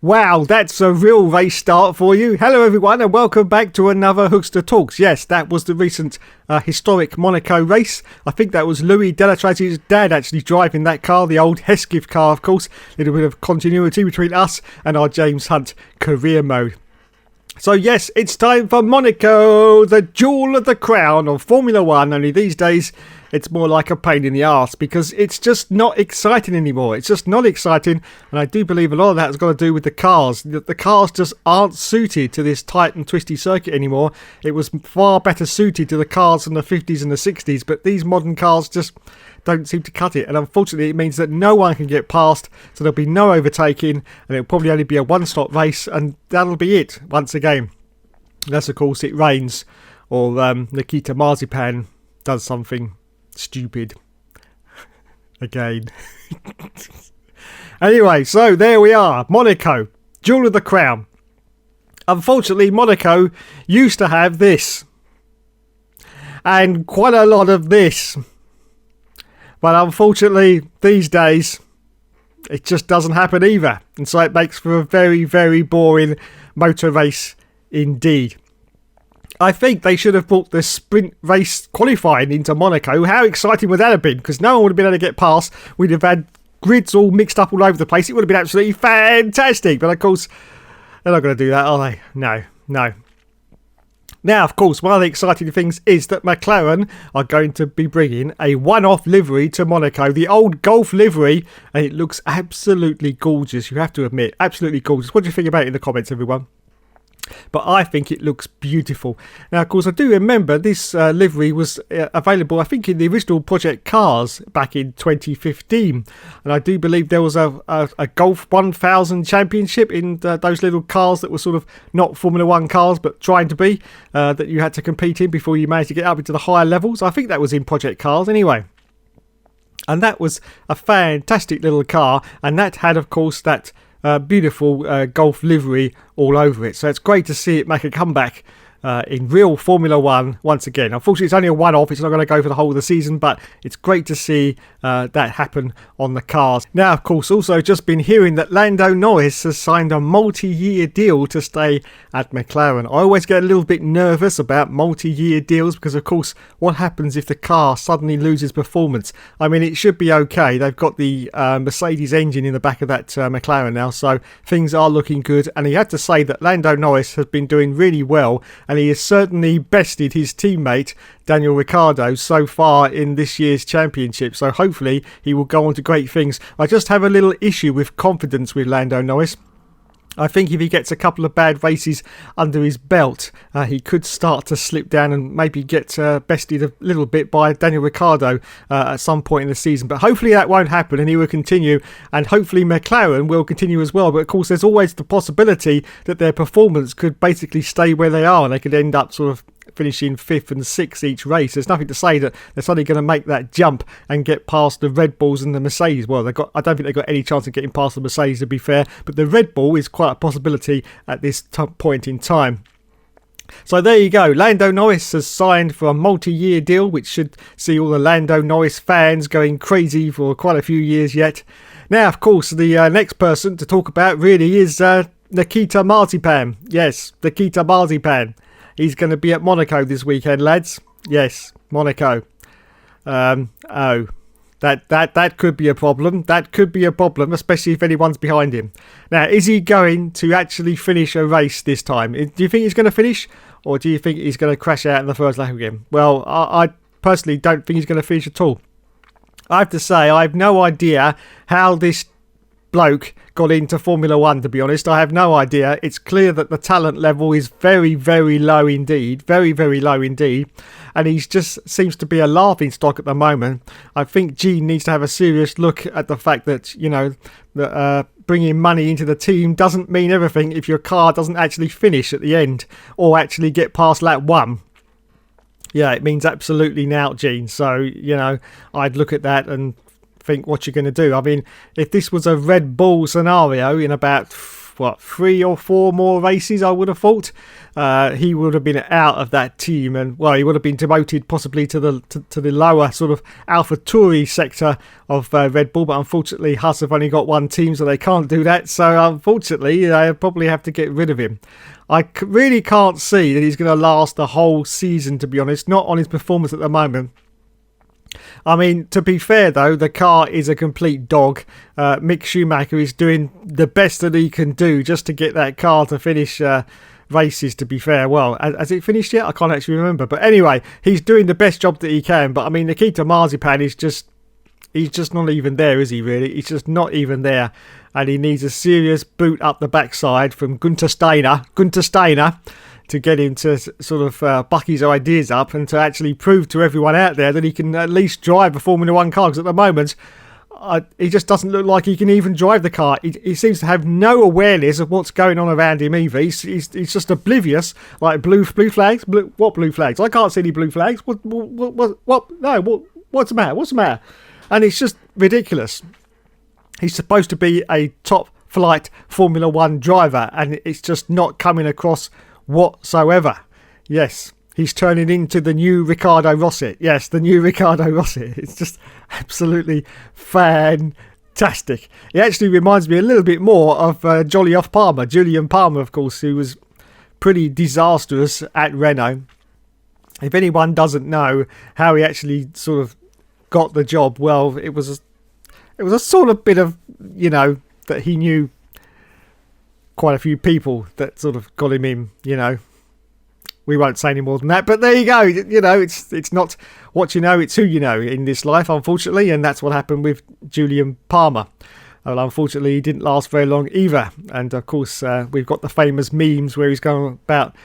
Wow, that's a real race start for you. Hello everyone and welcome back to another Hookster Talks. Yes, that was the recent historic Monaco race. I think that was Louis Delatrazzi's dad actually driving that car, the old Hesketh car of course. A little bit of continuity between us and our James Hunt career mode. So yes, it's time for Monaco, the jewel of the crown of Formula 1. Only these days it's more like a pain in the arse because it's just not exciting anymore. It's just not exciting, and I do believe a lot of that has got to do with the cars. The cars just aren't suited to this tight and twisty circuit anymore. It was far better suited to the cars from the 50s and the 60s, but these modern cars just don't seem to cut it, and unfortunately it means that no one can get past, so there'll be no overtaking, and it'll probably only be a one-stop race, and that'll be it once again. Unless of course it rains or Nikita Marzipan does something stupid again. Anyway, so there we are, Monaco, jewel of the crown. Unfortunately, Monaco used to have this, and quite a lot of this. But unfortunately, these days, it just doesn't happen either. And so it makes for a very, very boring motor race indeed. I think they should have brought the sprint race qualifying into Monaco. How exciting would that have been? Because no one would have been able to get past. We'd have had grids all mixed up all over the place. It would have been absolutely fantastic. But of course, they're not going to do that, are they? No. Now, of course, one of the exciting things is that McLaren are going to be bringing a one-off livery to Monaco, the old Golf livery, and it looks absolutely gorgeous, you have to admit. Absolutely gorgeous. What do you think about it in the comments, everyone? But I think it looks beautiful. Now, of course, I do remember this livery was available, I think, in the original Project Cars back in 2015. And I do believe there was a Golf 1000 championship in those little cars that were sort of not Formula 1 cars, but trying to be, that you had to compete in before you managed to get up into the higher levels. I think that was in Project Cars anyway. And that was a fantastic little car. And that had, of course, that beautiful Golf livery all over it. So it's great to see it make a comeback in real Formula 1 once again. Unfortunately, it's only a one-off. It's not going to go for the whole of the season, but it's great to see that happen on the cars. Now, of course, also just been hearing that Lando Norris has signed a multi-year deal to stay at McLaren. I always get a little bit nervous about multi-year deals because, of course, what happens if the car suddenly loses performance? I mean, it should be okay. They've got the Mercedes engine in the back of that McLaren now, so things are looking good. And you have to say that Lando Norris has been doing really well, and he has certainly bested his teammate Daniel Ricciardo so far in this year's championship. So hopefully he will go on to great things. I just have a little issue with confidence with Lando Norris. I think if he gets a couple of bad races under his belt, he could start to slip down and maybe get bested a little bit by Daniel Ricciardo at some point in the season. But hopefully that won't happen and he will continue, and hopefully McLaren will continue as well. But of course, there's always the possibility that their performance could basically stay where they are and they could end up sort of finishing 5th and 6th each race. There's nothing to say that they're suddenly going to make that jump and get past the Red Bulls and the Mercedes. Well, I don't think they've got any chance of getting past the Mercedes, to be fair, but the Red Bull is quite a possibility at this point in time. So there you go. Lando Norris has signed for a multi-year deal, which should see all the Lando Norris fans going crazy for quite a few years yet. Now, of course, the next person to talk about really is Nikita Marzipan. Yes, Nikita Marzipan. He's going to be at Monaco this weekend, lads. Yes, Monaco. That could be a problem. That could be a problem, especially if anyone's behind him. Now, is he going to actually finish a race this time? Do you think he's going to finish, or do you think he's going to crash out in the first lap again? Well, I personally don't think he's going to finish at all. I have to say, I have no idea how this bloke got into Formula 1, to be honest. I have no idea. It's clear that the talent level is very, very low indeed. Very, very low indeed. And he just seems to be a laughing stock at the moment. I think Gene needs to have a serious look at the fact that, you know, that bringing money into the team doesn't mean everything if your car doesn't actually finish at the end or actually get past lap 1. Yeah, it means absolutely nought, Gene. So, you know, I'd look at that and think what you're going to do. I mean, if this was a Red Bull scenario in about what, 3 or 4 more races, I would have thought. He would have been out of that team, and well, he would have been demoted possibly to the lower sort of AlphaTauri sector of Red Bull. But unfortunately, Haas have only got one team, so they can't do that. So unfortunately, they probably have to get rid of him. I really can't see that he's going to last the whole season, to be honest. Not on his performance at the moment. I mean, to be fair though, the car is a complete dog. Mick Schumacher is doing the best that he can do just to get that car to finish races, to be fair. Well, has it finished yet? I can't actually remember. But anyway, he's doing the best job that he can. But I mean, Nikita Marzipan is he's just not even there, is he really? He's just not even there. And he needs a serious boot up the backside from Gunther Steiner, to get him to sort of buck his ideas up and to actually prove to everyone out there that he can at least drive a Formula 1 car. Because at the moment, he just doesn't look like he can even drive the car. He seems to have no awareness of what's going on around him either. He's just oblivious. Like blue flags? What blue flags? I can't see any blue flags. What? No, what's the matter? What's the matter? And it's just ridiculous. He's supposed to be a top flight Formula 1 driver, and it's just not coming across whatsoever. Yes, he's turning into the new Ricardo Rossi. Yes, the new Ricardo Rossi. It's just absolutely fantastic. It actually reminds me a little bit more of Julian Palmer, of course, who was pretty disastrous at Renault. If anyone doesn't know how he actually sort of got the job, well, it was a sort of bit of, that he knew quite a few people that sort of got him in, We won't say any more than that, but there you go. It's not what you know, it's who you know in this life, unfortunately, and that's what happened with Julian Palmer. Well, unfortunately, he didn't last very long either. And of course, we've got the famous memes where he's going about,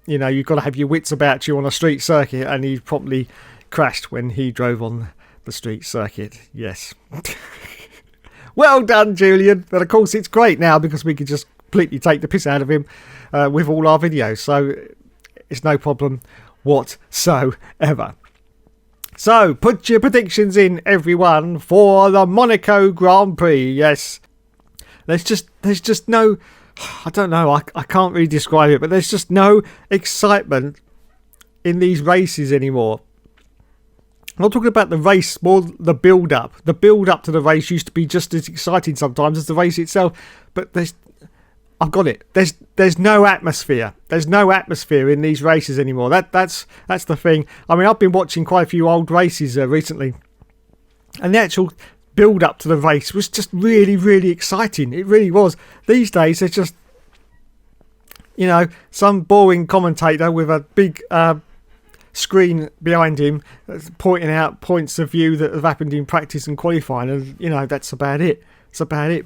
you've got to have your wits about you on a street circuit, and he promptly crashed when he drove on the street circuit. Yes. Well done, Julian. But of course, it's great now because we can just completely take the piss out of him with all our videos. So it's no problem whatsoever. So put your predictions in, everyone, for the Monaco Grand Prix. Yes. There's just no, I don't know, I can't really describe it, but there's just no excitement in these races anymore. I'm not talking about the race, more the build-up. The build-up to the race used to be just as exciting sometimes as the race itself. But I've got it. There's no atmosphere. There's no atmosphere in these races anymore. That's the thing. I mean, I've been watching quite a few old races recently. And the actual build-up to the race was just really, really exciting. It really was. These days, there's just, some boring commentator with a big screen behind him pointing out points of view that have happened in practice and qualifying, and that's about it.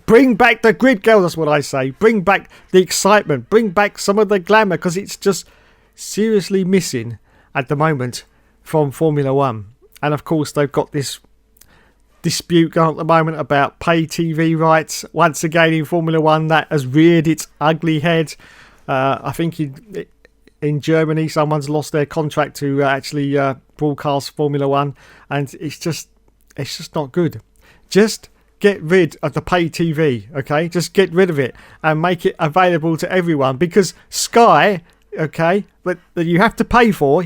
Bring back the grid, girls. That's what I say. Bring back the excitement, bring back some of the glamour, because it's just seriously missing at the moment from Formula 1. And of course, they've got this dispute going on at the moment about pay TV rights once again in Formula 1 that has reared its ugly head. I think in Germany, someone's lost their contract to actually broadcast Formula 1, and it's just not good. Just get rid of the pay TV, okay? Just get rid of it and make it available to everyone, because Sky, okay, that you have to pay for,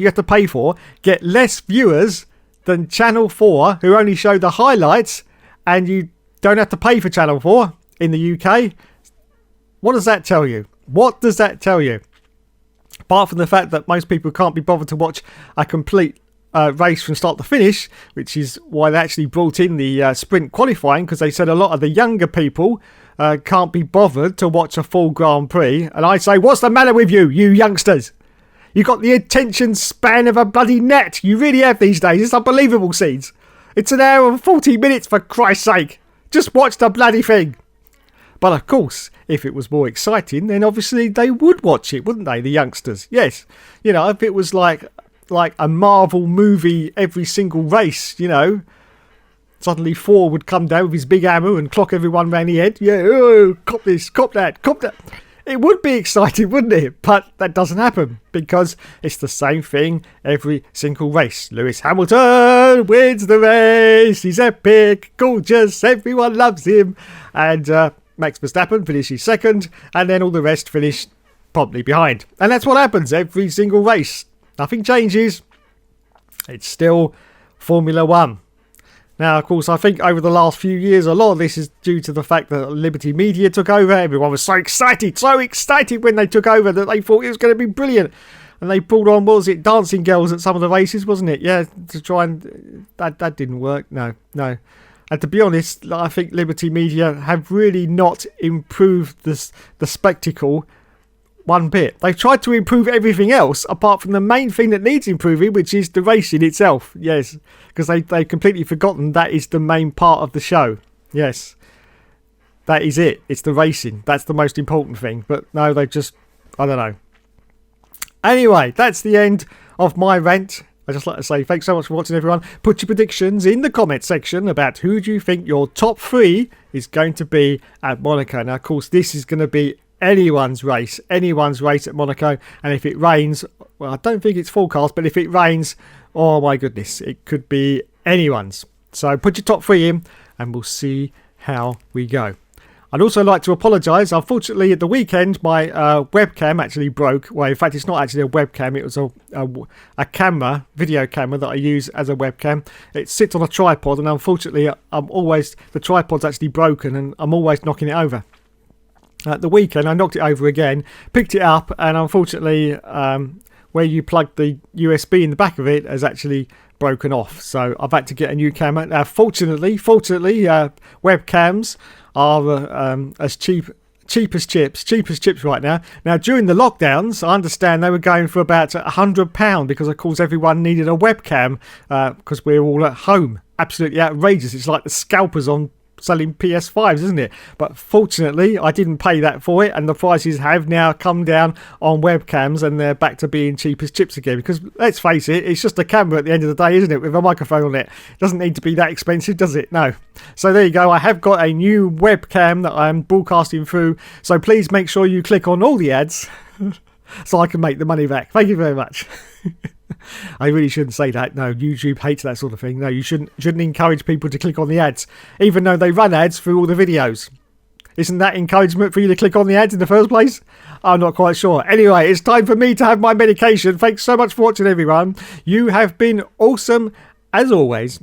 get less viewers than Channel 4, who only show the highlights, and you don't have to pay for Channel 4 in the UK. What does that tell you? Apart from the fact that most people can't be bothered to watch a complete race from start to finish, which is why they actually brought in the sprint qualifying, because they said a lot of the younger people can't be bothered to watch a full Grand Prix. And I say, what's the matter with you youngsters? You got the attention span of a bloody gnat. You really have these days. It's unbelievable, Seeds. It's an hour and 40 minutes, for Christ's sake. Just watch the bloody thing. But of course, if it was more exciting, then obviously they would watch it, wouldn't they, the youngsters? Yes. If it was like a Marvel movie every single race, suddenly Thor would come down with his big hammer and clock everyone round the head. Yeah, oh, cop this, cop that, cop that. It would be exciting, wouldn't it? But that doesn't happen, because it's the same thing every single race. Lewis Hamilton wins the race. He's epic, gorgeous, everyone loves him. And, Max Verstappen finishes second, and then all the rest finish promptly behind. And that's what happens every single race. Nothing changes. It's still Formula One. Now, of course, I think over the last few years, a lot of this is due to the fact that Liberty Media took over. Everyone was so excited when they took over that they thought it was going to be brilliant. And they brought on, what was it, dancing girls at some of the races, wasn't it? Yeah, to try and... That didn't work. No. And to be honest, I think Liberty Media have really not improved the spectacle one bit. They've tried to improve everything else apart from the main thing that needs improving, which is the racing itself. Yes, because they've completely forgotten that is the main part of the show. Yes, that is it. It's the racing. That's the most important thing. But no, they've just... I don't know. Anyway, that's the end of my rant. I just like to say thanks so much for watching, everyone. Put your predictions in the comment section about who do you think your top 3 is going to be at Monaco. Now, of course, this is going to be anyone's race at Monaco. And if it rains, well, I don't think it's forecast, but if it rains, oh my goodness, it could be anyone's. So put your top 3 in and we'll see how we go. I'd also like to apologise. Unfortunately, at the weekend, my webcam actually broke. Well, in fact, it's not actually a webcam. It was a camera, video camera that I use as a webcam. It sits on a tripod, and unfortunately, the tripod's actually broken, and I'm always knocking it over. At the weekend, I knocked it over again, picked it up, and unfortunately, where you plug the USB in the back of it has actually broken off. So I've had to get a new camera. Now, fortunately, webcams are as cheap as chips right now. Now, during the lockdowns, I understand they were going for about £100 because, of course, everyone needed a webcam because we're all at home. Absolutely outrageous. It's like the scalpers on selling PS5s, isn't it? But fortunately, I didn't pay that for it, and the prices have now come down on webcams, and they're back to being cheap as chips again. Because let's face it, it's just a camera at the end of the day, isn't it? With a microphone on it. It doesn't need to be that expensive, does it? No. So there you go. I have got a new webcam that I'm broadcasting through. So please make sure you click on all the ads so I can make the money back. Thank you very much. I really shouldn't say that. No, YouTube hates that sort of thing. No, you shouldn't encourage people to click on the ads, even though they run ads through all the videos. Isn't that encouragement for you to click on the ads in the first place? I'm not quite sure. Anyway, it's time for me to have my medication. Thanks so much for watching, everyone. You have been awesome, as always.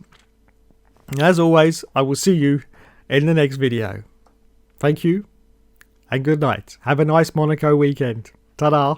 As always, I will see you in the next video. Thank you, and good night. Have a nice Monaco weekend. Ta-da.